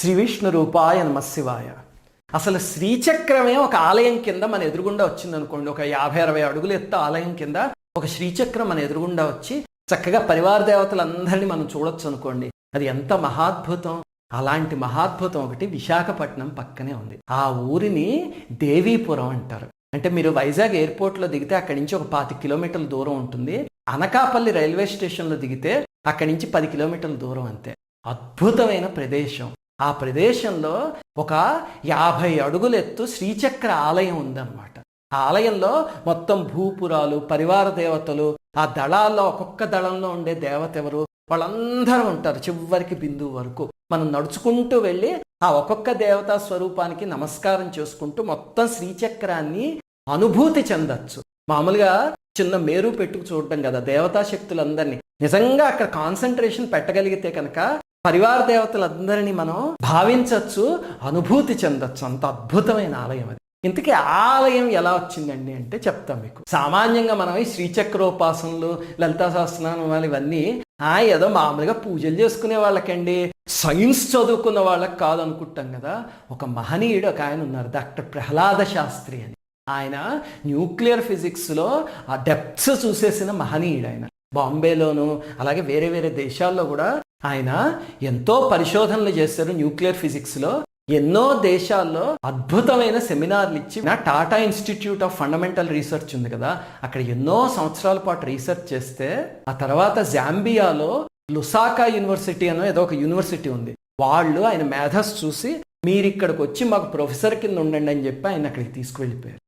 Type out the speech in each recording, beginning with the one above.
శ్రీ విష్ణు రూపాయ నమశివాయ. అసలు శ్రీచక్రమే ఒక ఆలయం కింద మన ఎదురుగుండా వచ్చిందనుకోండి. ఒక 50-60 అడుగులు ఎత్తు ఆలయం కింద ఒక శ్రీచక్రం మన ఎదురుగుండా వచ్చి చక్కగా పరివార దేవతలందరినీ మనం చూడొచ్చు అనుకోండి. అది ఎంత మహాద్భుతం. అలాంటి మహాద్భుతం ఒకటి విశాఖపట్నం పక్కనే ఉంది. ఆ ఊరిని దేవీపురం అంటారు. అంటే మీరు వైజాగ్ ఎయిర్పోర్ట్లో దిగితే అక్కడి నుంచి ఒక 25 కిలోమీటర్ల దూరం ఉంటుంది. అనకాపల్లి రైల్వే స్టేషన్లో దిగితే అక్కడి నుంచి 10 కిలోమీటర్ల దూరం అంతే. అద్భుతమైన ప్రదేశం. ఆ ప్రదేశంలో ఒక 50 అడుగులు ఎత్తు శ్రీచక్ర ఆలయం ఉందన్నమాట. ఆ ఆలయంలో మొత్తం భూపురాలు, పరివార దేవతలు, ఆ దళాల్లో ఒక్కొక్క దళంలో ఉండే దేవత ఎవరు వాళ్ళందరూ ఉంటారు. చివరికి బిందువు వరకు మనం నడుచుకుంటూ వెళ్ళి ఆ ఒక్కొక్క దేవతా స్వరూపానికి నమస్కారం చేసుకుంటూ మొత్తం శ్రీచక్రాన్ని అనుభూతి చెందొచ్చు. మామూలుగా చిన్న మేరు పెట్టుకు చూడటం కదా దేవతా శక్తులందరినీ. నిజంగా అక్కడ కాన్సన్ట్రేషన్ పెట్టగలిగితే కనుక పరివార దేవతలందరినీ మనం భావించవచ్చు, అనుభూతి చెందొచ్చు. అంత అద్భుతమైన ఆలయం అది. ఇంతకీ ఆలయం ఎలా వచ్చిందండి అంటే చెప్తాం మీకు. సామాన్యంగా మనం ఈ శ్రీచక్రోపాసనలు, లలితా సహస్రనామాలు ఇవన్నీ ఏదో మామూలుగా పూజలు చేసుకునే వాళ్ళకండి, సైన్స్ చదువుకున్న వాళ్ళకి కాదు అనుకుంటాం కదా. ఒక మహనీయుడు ఒక ఆయన ఉన్నారు, డాక్టర్ ప్రహ్లాద శాస్త్రి అని. ఆయన న్యూక్లియర్ ఫిజిక్స్లో ఆ డెప్త్స్ చూసేసిన మహనీయుడు. ఆయన బాంబేలోను అలాగే వేరే వేరే దేశాల్లో కూడా ఆయన ఎంతో పరిశోధనలు చేశారు న్యూక్లియర్ ఫిజిక్స్లో. ఎన్నో దేశాల్లో అద్భుతమైన సెమినార్లు ఇచ్చి Tata institute of fundamental research ఉంది కదా, అక్కడ ఎన్నో సంవత్సరాల పాటు రీసెర్చ్ చేస్తే ఆ తర్వాత జాంబియాలో లుసాకా యూనివర్సిటీ అనో ఏదో ఒక యూనివర్సిటీ ఉంది. వాళ్ళు ఆయన మేధస్ చూసి మీరు ఇక్కడికి వచ్చి మాకు ప్రొఫెసర్ కింద ఉండండి అని చెప్పి ఆయన అక్కడికి తీసుకువెళ్ళిపోయారు.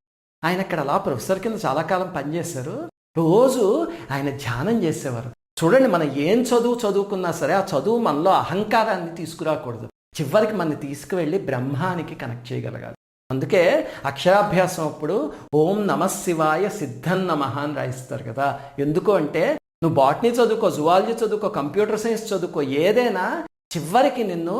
ఆయన అక్కడ అలా ప్రొఫెసర్ కింద చాలా కాలం పనిచేశారు. రోజు ఆయన ధ్యానం చేసేవారు. చూడండి, మనం ఏం చదువుకున్నా సరే ఆ చదువు మనలో అహంకారాన్ని తీసుకురాకూడదు. చివరికి మనని తీసుకువెళ్ళి బ్రహ్మానికి కనెక్ట్ చేయగలగాలి. అందుకే అక్షరాభ్యాసం అప్పుడు ఓం నమశివాయ సిద్ధం నమః అని రాయిస్తారు కదా. ఎందుకు అంటే నువ్వు బాటనీ చదువుకో, జువాలజీ చదువుకో, కంప్యూటర్ సైన్స్ చదువుకో, ఏదైనా చివరికి నిన్ను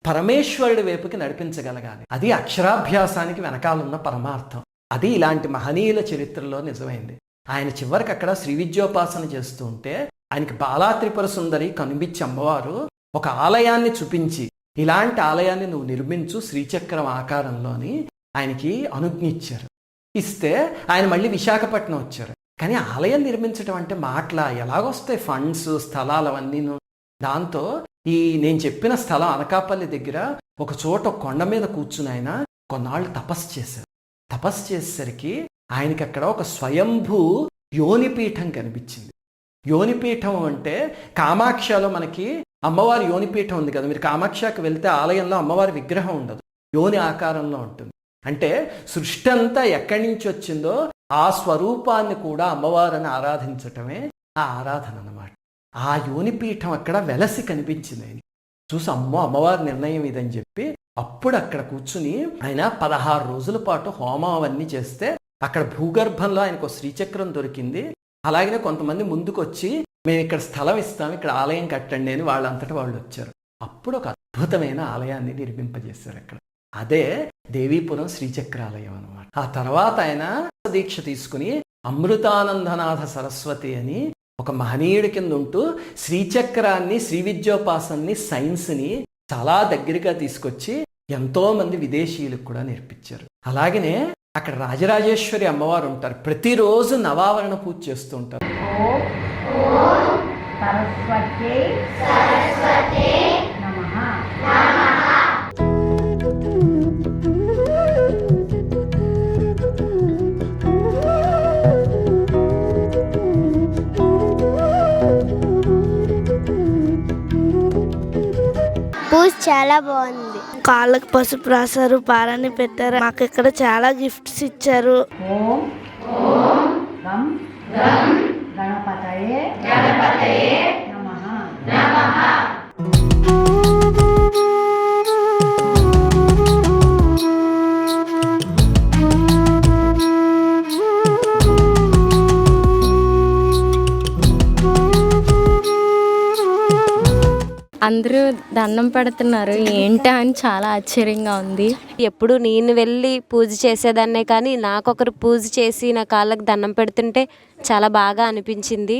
పరమేశ్వరుడి వైపుకి నడిపించగలగాలి. అది అక్షరాభ్యాసానికి వెనకాలన్న పరమార్థం. అది ఇలాంటి మహనీయుల చరిత్రలో నిజమైంది. ఆయన చివరికి అక్కడ శ్రీ విద్యోపాసన చేస్తూ ఉంటే ఆయనకి బాలా త్రిపుర సుందరి కనిపించి అమ్మవారు ఒక ఆలయాన్ని చూపించి ఇలాంటి ఆలయాన్ని నువ్వు నిర్మించు శ్రీచక్రం ఆకారంలోని ఆయనకి అనుజ్ఞ ఇచ్చారు. ఇస్తే ఆయన మళ్ళీ విశాఖపట్నం వచ్చారు. కానీ ఆలయం నిర్మించడం అంటే మాటలా ఎలాగొస్తాయి ఫండ్స్, స్థలాలు అవన్నీను. దాంతో ఈ నేను చెప్పిన స్థలం అనకాపల్లి దగ్గర ఒక చోట కొండ మీద కూర్చుని ఆయన కొన్నాళ్ళు తపస్సు చేశారు. తపస్సు చేసేసరికి ఆయనకి అక్కడ ఒక స్వయంభూ యోనిపీఠం కనిపించింది. యోనిపీఠం అంటే కామాక్షలో మనకి అమ్మవారి యోనిపీఠం ఉంది కదా. మీరు కామాక్షకి వెళ్తే ఆలయంలో అమ్మవారి విగ్రహం ఉండదు, యోని ఆకారంలో ఉంటుంది. అంటే సృష్టి అంతా ఎక్కడి నుంచి వచ్చిందో ఆ స్వరూపాన్ని కూడా అమ్మవారిని ఆరాధించటమే ఆ ఆరాధన అన్నమాట. ఆ యోనిపీఠం అక్కడ వెలసి కనిపించింది. ఆయన చూసి అమ్మో అమ్మవారి నిర్ణయం ఇదని చెప్పి అప్పుడు అక్కడ కూర్చుని ఆయన 16 రోజుల పాటు హోమం అవన్నీ చేస్తే అక్కడ భూగర్భంలో ఆయనకు శ్రీచక్రం దొరికింది. అలాగనే కొంతమంది ముందుకు వచ్చి మేము ఇక్కడ స్థలం ఇస్తాం, ఇక్కడ ఆలయం కట్టండి అని వాళ్ళంతటా వాళ్ళు వచ్చారు. అప్పుడు ఒక అద్భుతమైన ఆలయాన్ని నిర్మింపజేశారు అక్కడ. అదే దేవీపురం శ్రీచక్రాలయం అనమాట. ఆ తర్వాత ఆయన దీక్ష తీసుకుని అమృతానందనాథ సరస్వతి అని ఒక మహనీయుడి కింద ఉంటూ శ్రీచక్రాన్ని, శ్రీ విద్యోపాసనని, సైన్స్ని చాలా దగ్గరగా తీసుకొచ్చి ఎంతో మంది విదేశీయులకు కూడా నేర్పించారు. అలాగనే అక్కడ రాజరాజేశ్వరి అమ్మవారు ఉంటారు. ప్రతిరోజు నవావరణ పూజ చేస్తూ ఉంటారు. పూజ చాలా బాగుంది. కాళ్ళకు పసుపు రాశారు, పారాన్ని పెట్టారు. మాకు ఇక్కడ చాలా గిఫ్ట్స్ ఇచ్చారు. ఓం ఓం గం గం గణపతయే గణపతయే నమః నమః. అందరూ దండం పెడుతున్నారు ఏంటా అని చాలా ఆశ్చర్యంగా ఉంది. ఎప్పుడు నేను వెళ్ళి పూజ చేసేదాన్నే కానీ నాకొకరు పూజ చేసి నా కాళ్ళకి దండం పెడుతుంటే చాలా బాగా అనిపించింది.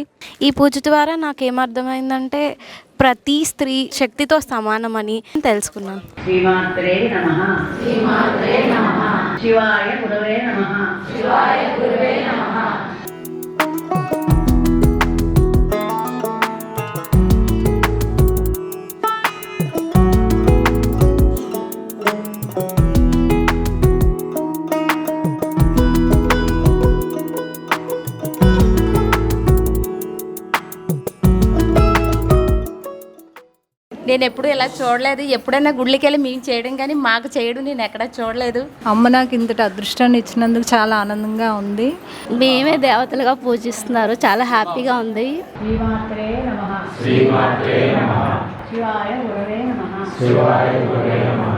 ఈ పూజ ద్వారా నాకేమర్థమైందంటే ప్రతి స్త్రీ శక్తితో సమానమని తెలుసుకున్నాను. శ్రీమాత్రే నమః. శ్రీమాత్రే నమః. శివాయ గురవే నమః. శివాయ గురవే నమః. నేను ఎప్పుడు ఇలా చూడలేదు. ఎప్పుడైనా గుళ్ళకి వెళ్ళి మేము చేయడం కానీ మాకు చేయడం నేను ఎక్కడా చూడలేదు. అమ్మ నాకు ఇంతటి అదృష్టాన్ని ఇచ్చినందుకు చాలా ఆనందంగా ఉంది. మేమే దేవతలుగా పూజిస్తున్నారు, చాలా హ్యాపీగా ఉంది. శ్రీమాత్రే నమః. శ్రీమాత్రే నమః. శివాయ గురవే నమః. శివాయ గురవే నమః.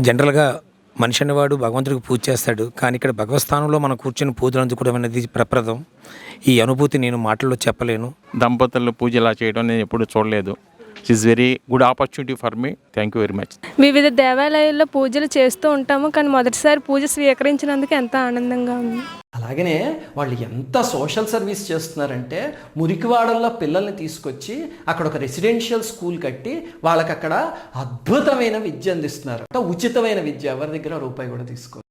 జనరల్గా మనిషి అనేవాడు భగవంతుడికి పూజ చేస్తాడు, కానీ ఇక్కడ భగవత్ స్థానంలో మనం కూర్చొని పూజలు అందుకోవడం అనేది ప్రప్రదం. ఈ అనుభూతి నేను మాటల్లో చెప్పలేను. దంపతులు పూజ ఇలా చేయడం నేను ఎప్పుడు చూడలేదు. It is very good opportunity for me. Thank you very much. వివిధ దేవాలయాల్లో పూజలు చేస్తూ ఉంటాము, కానీ మొదటిసారి పూజ స్వీకరించినందుకు ఎంతో ఆనందంగా ఉంది. అలాగనే వాళ్ళు ఎంత సోషల్ సర్వీస్ చేస్తున్నారంటే మురికివాడల్లో పిల్లల్ని తీసుకొచ్చి అక్కడ ఒక రెసిడెన్షియల్ స్కూల్ కట్టి వాళ్ళకి అక్కడ అద్భుతమైన విద్య అందిస్తున్నారు. ఉచితమైన విద్య, ఎవరి దగ్గర రూపాయి కూడా తీసుకోరు.